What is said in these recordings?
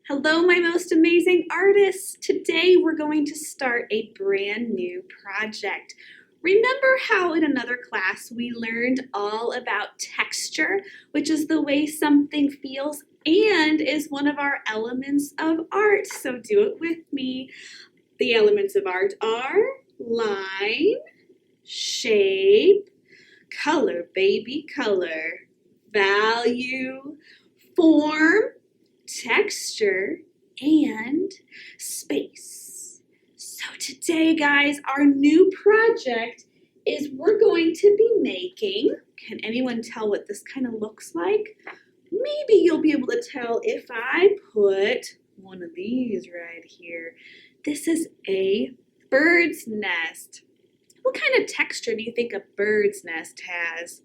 Hello, my most amazing artists. Today we're going to start a brand new project. Remember how in another class we learned all about texture, which is the way something feels and is one of our elements of art. So do it with me. The elements of art are line, shape, color, baby, color, value, form, texture, and space. So today, guys, our new project is we're going to be making, can anyone tell what this kind of looks like? Maybe you'll be able to tell if I put one of these right here. This is a bird's nest. What kind of texture do you think a bird's nest has?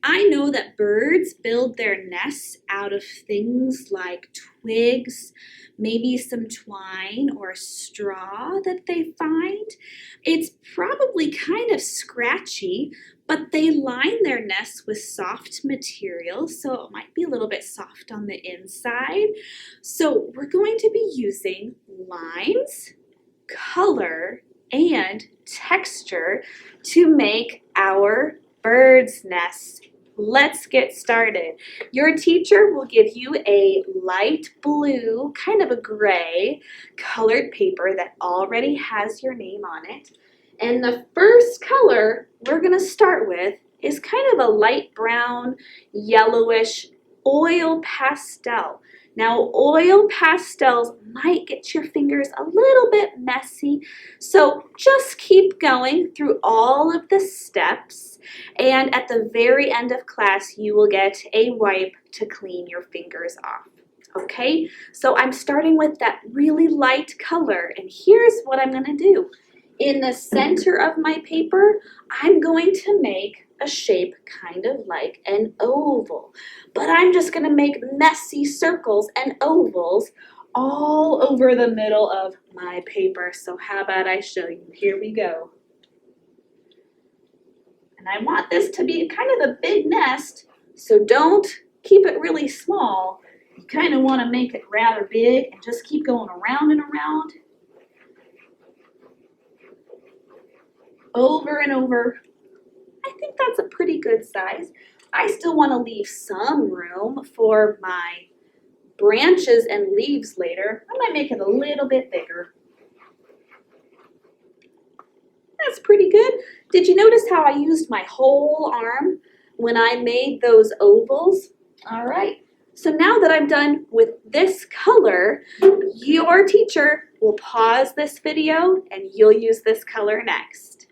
I know that birds build their nests out of things like twigs, maybe some twine or straw that they find. It's probably kind of scratchy, but they line their nests with soft material, so it might be a little bit soft on the inside. So we're going to be using lines, color, and texture to make our bird's nest. Let's get started. Your teacher will give you a light blue, kind of a gray, colored paper that already has your name on it. And the first color we're going to start with is kind of a light brown, yellowish oil pastel. Now, oil pastels might get your fingers a little bit messy, so just keep going through all of the steps, and at the very end of class, you will get a wipe to clean your fingers off. Okay, so I'm starting with that really light color, and here's what I'm going to do. In the center of my paper, I'm going to make a shape kind of like an oval, but I'm just going to make messy circles and ovals all over the middle of my paper. So how about I show you? Here we go. And I want this to be kind of a big nest, so don't keep it really small. You kind of want to make it rather big and just keep going around and around. Over and over. I think that's a pretty good size. I still want to leave some room for my branches and leaves later. I might make it a little bit bigger. That's pretty good. Did you notice how I used my whole arm when I made those ovals? All right. So now that I'm done with this color, your teacher will pause this video and you'll use this color next.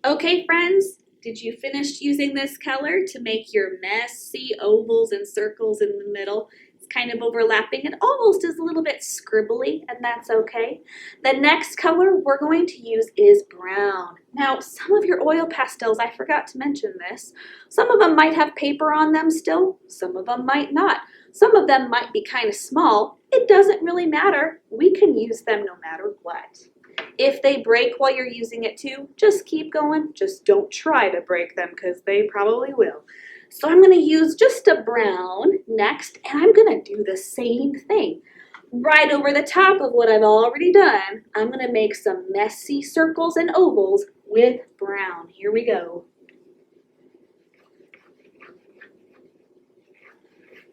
Okay, friends, did you finish using this color to make your messy ovals and circles in the middle? It's kind of overlapping. It almost is a little bit scribbly, and that's okay. The next color we're going to use is brown. Now, some of your oil pastels, I forgot to mention this, some of them might have paper on them still, some of them might not. Some of them might be kind of small. It doesn't really matter. We can use them no matter what. If they break while you're using it too, just keep going. Just don't try to break them because they probably will. So I'm going to use just a brown next, and I'm going to do the same thing. Right over the top of what I've already done, I'm going to make some messy circles and ovals with brown. Here we go.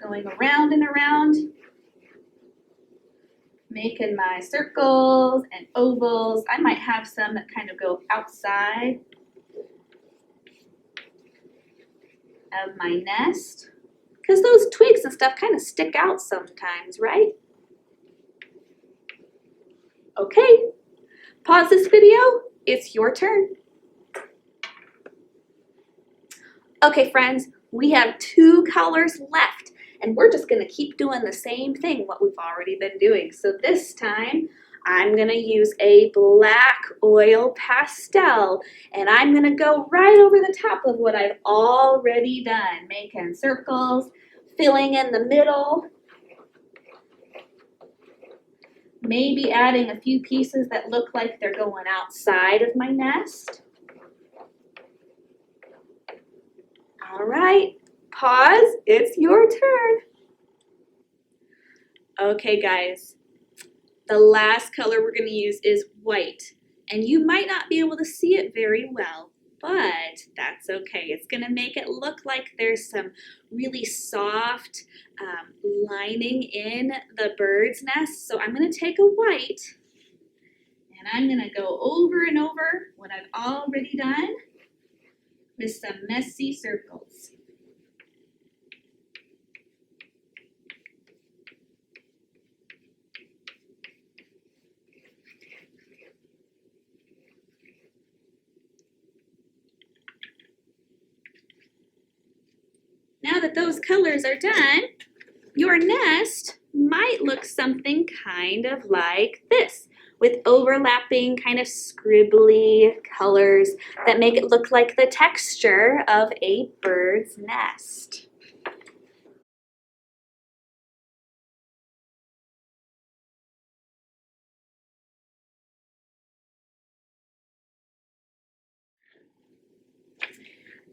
Going around and around. Making my circles and ovals. I might have some that kind of go outside of my nest because those twigs and stuff kind of stick out sometimes, right? Okay, pause this video. It's your turn. Okay, friends, we have 2 colors left. And we're just going to keep doing the same thing, what we've already been doing. So this time, I'm going to use a black oil pastel. And I'm going to go right over the top of what I've already done. Making circles, filling in the middle. Maybe adding a few pieces that look like they're going outside of my nest. All right. Pause, it's your turn. Okay, guys, the last color we're going to use is white. And you might not be able to see it very well, but that's okay. It's going to make it look like there's some really soft lining in the bird's nest. So I'm going to take a white and I'm going to go over and over what I've already done with some messy circles. Now that those colors are done, your nest might look something kind of like this, with overlapping kind of scribbly colors that make it look like the texture of a bird's nest.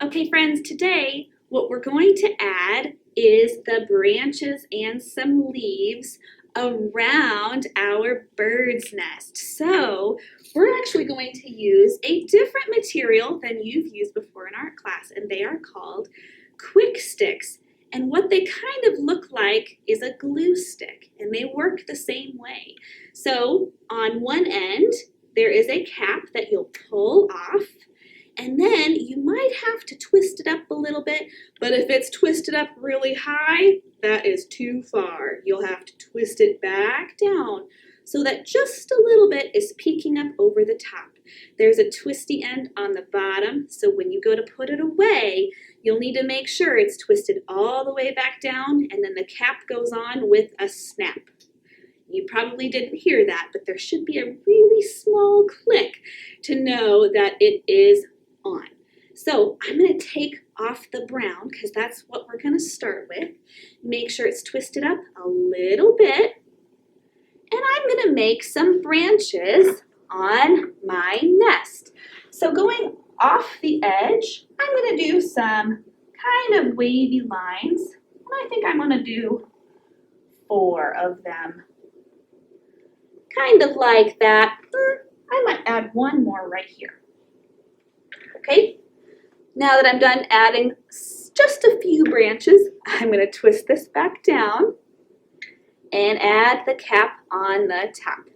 Okay, friends, today what we're going to add is the branches and some leaves around our bird's nest. So we're actually going to use a different material than you've used before in art class, and they are called quick sticks. And what they kind of look like is a glue stick, and they work the same way. So on one end, there is a cap that you'll pull off, and then you might have to twist it up a little bit, but if it's twisted up really high, that is too far. You'll have to twist it back down so that just a little bit is peeking up over the top. There's a twisty end on the bottom, so when you go to put it away, you'll need to make sure it's twisted all the way back down, and then the cap goes on with a snap. You probably didn't hear that, but there should be a really small click to know that it is on. So I'm going to take off the brown because that's what we're going to start with. Make sure it's twisted up a little bit. And I'm going to make some branches on my nest. So going off the edge, I'm going to do some kind of wavy lines. And I think I'm going to do 4 of them. Kind of like that. I might add one more right here. Okay, now that I'm done adding just a few branches, I'm going to twist this back down and add the cap on the top.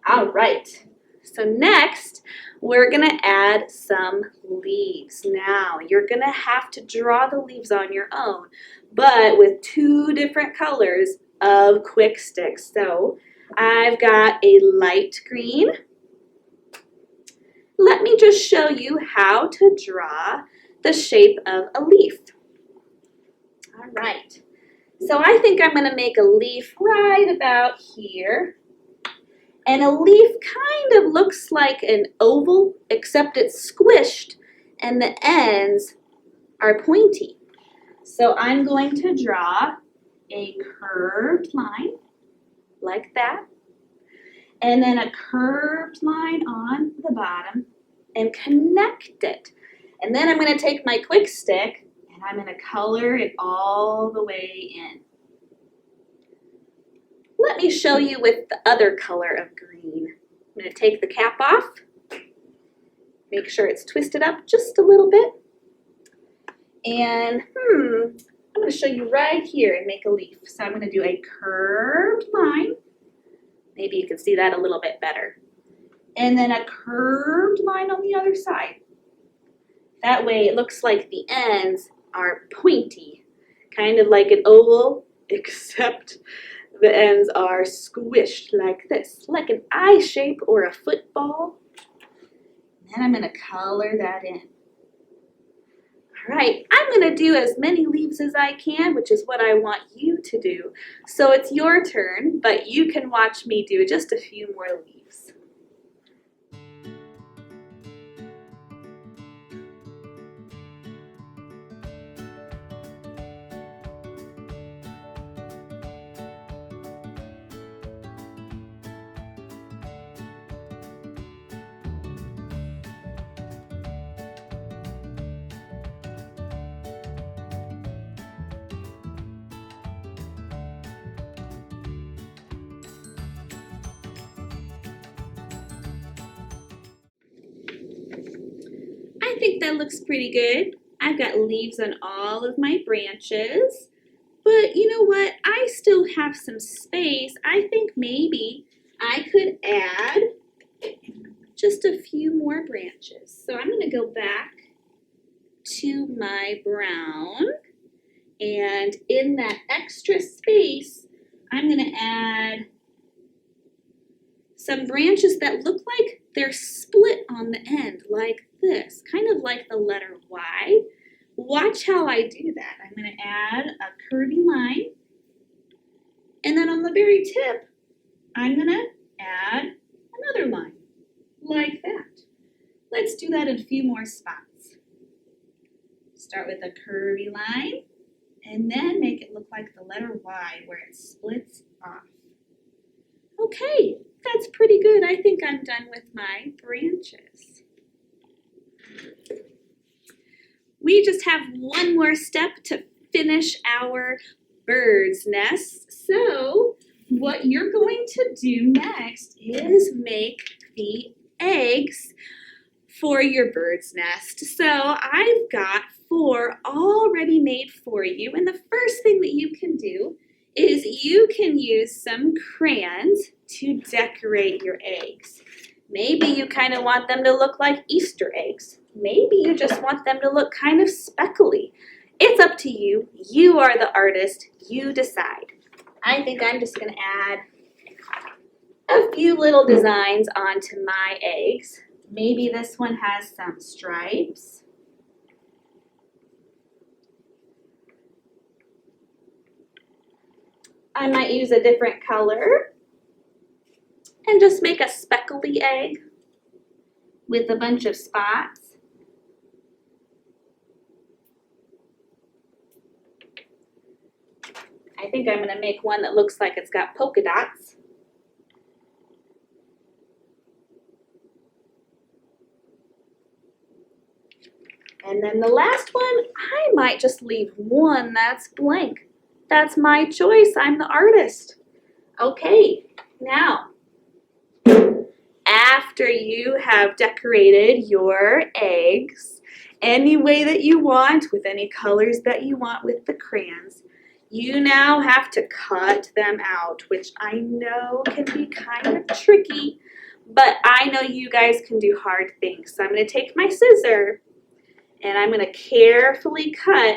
All right, so next we're going to add some leaves. Now you're going to have to draw the leaves on your own, but with 2 different colors of quick sticks. So I've got a light green. Let me just show you how to draw the shape of a leaf. All right, so I think I'm going to make a leaf right about here. And a leaf kind of looks like an oval, except it's squished and the ends are pointy. So I'm going to draw a curved line like that. And then a curved line on the bottom and connect it. And then I'm going to take my quick stick and I'm going to color it all the way in. Let me show you with the other color of green. I'm going to take the cap off, make sure it's twisted up just a little bit. And I'm going to show you right here and make a leaf. So I'm going to do a curved line. Maybe you can see that a little bit better. And then a curved line on the other side. That way it looks like the ends are pointy, kind of like an oval, except the ends are squished like this, like an eye shape or a football. And I'm going to color that in. All right, I'm going to do as many leaves as I can, which is what I want you to do. So it's your turn, but you can watch me do just a few more leaves. think that looks pretty good. I've got leaves on all of my branches, but you know what? I still have some space. I think maybe I could add just a few more branches. So I'm gonna go back to my brown, and in that extra space, I'm gonna add some branches that look like they're split on the end, like this, kind of like the letter Y. Watch how I do that. I'm going to add a curvy line, and then on the very tip, I'm going to add another line, like that. Let's do that in a few more spots. Start with a curvy line, and then make it look like the letter Y where it splits off. Okay, that's pretty good. I think I'm done with my branches. We just have one more step to finish our bird's nest. So what you're going to do next is make the eggs for your bird's nest. So I've got 4 already made for you, and the first thing that you can do is you can use some crayons to decorate your eggs. Maybe you kind of want them to look like Easter eggs. Maybe you just want them to look kind of speckly. It's up to you. You are the artist. You decide. I think I'm just going to add a few little designs onto my eggs. Maybe this one has some stripes. I might use a different color and just make a speckly egg with a bunch of spots. I think I'm going to make one that looks like it's got polka dots. And then the last one, I might just leave one that's blank. That's my choice. I'm the artist. Okay, now, after you have decorated your eggs any way that you want, with any colors that you want with the crayons, you now have to cut them out, which I know can be kind of tricky, but I know you guys can do hard things. So I'm going to take my scissor and I'm going to carefully cut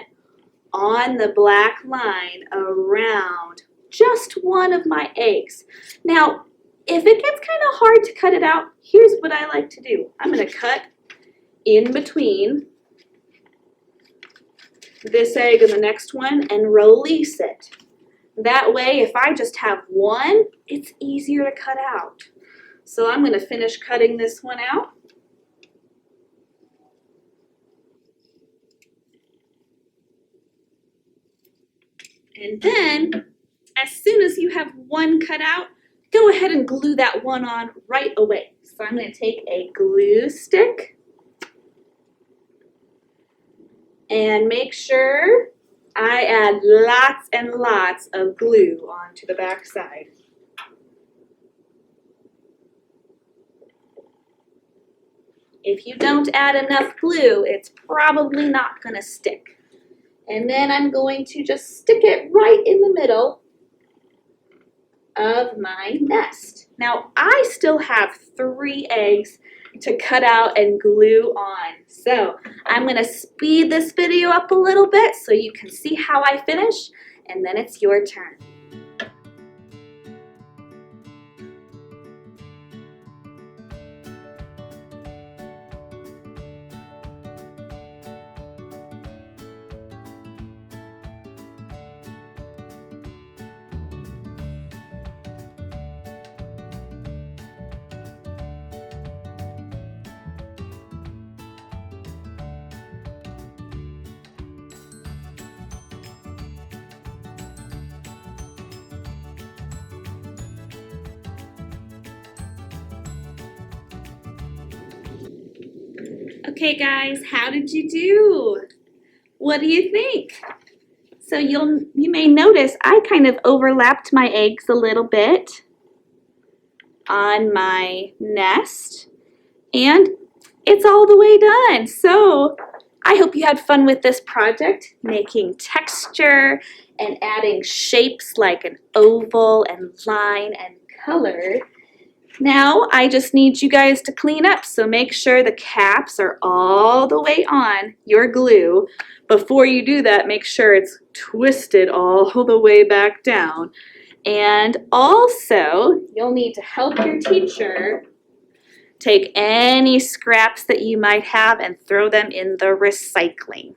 on the black line around just one of my eggs. Now, if it gets kind of hard to cut it out, here's what I like to do. I'm going to cut in between this egg and the next one and release it. That way, if I just have one, it's easier to cut out. So I'm going to finish cutting this one out. And then, as soon as you have one cut out, go ahead and glue that one on right away. So I'm going to take a glue stick and make sure I add lots and lots of glue onto the back side. If you don't add enough glue, it's probably not going to stick. And then I'm going to just stick it right in the middle of my nest. Now, I still have 3 eggs to cut out and glue on. So I'm going to speed this video up a little bit so you can see how I finish, and then it's your turn. Okay guys, how did you do? What do you think? So you may notice I kind of overlapped my eggs a little bit on my nest, and it's all the way done. So I hope you had fun with this project, making texture and adding shapes like an oval and line and color. Now I just need you guys to clean up, so make sure the caps are all the way on your glue. Before you do that, make sure it's twisted all the way back down. And also, you'll need to help your teacher take any scraps that you might have and throw them in the recycling.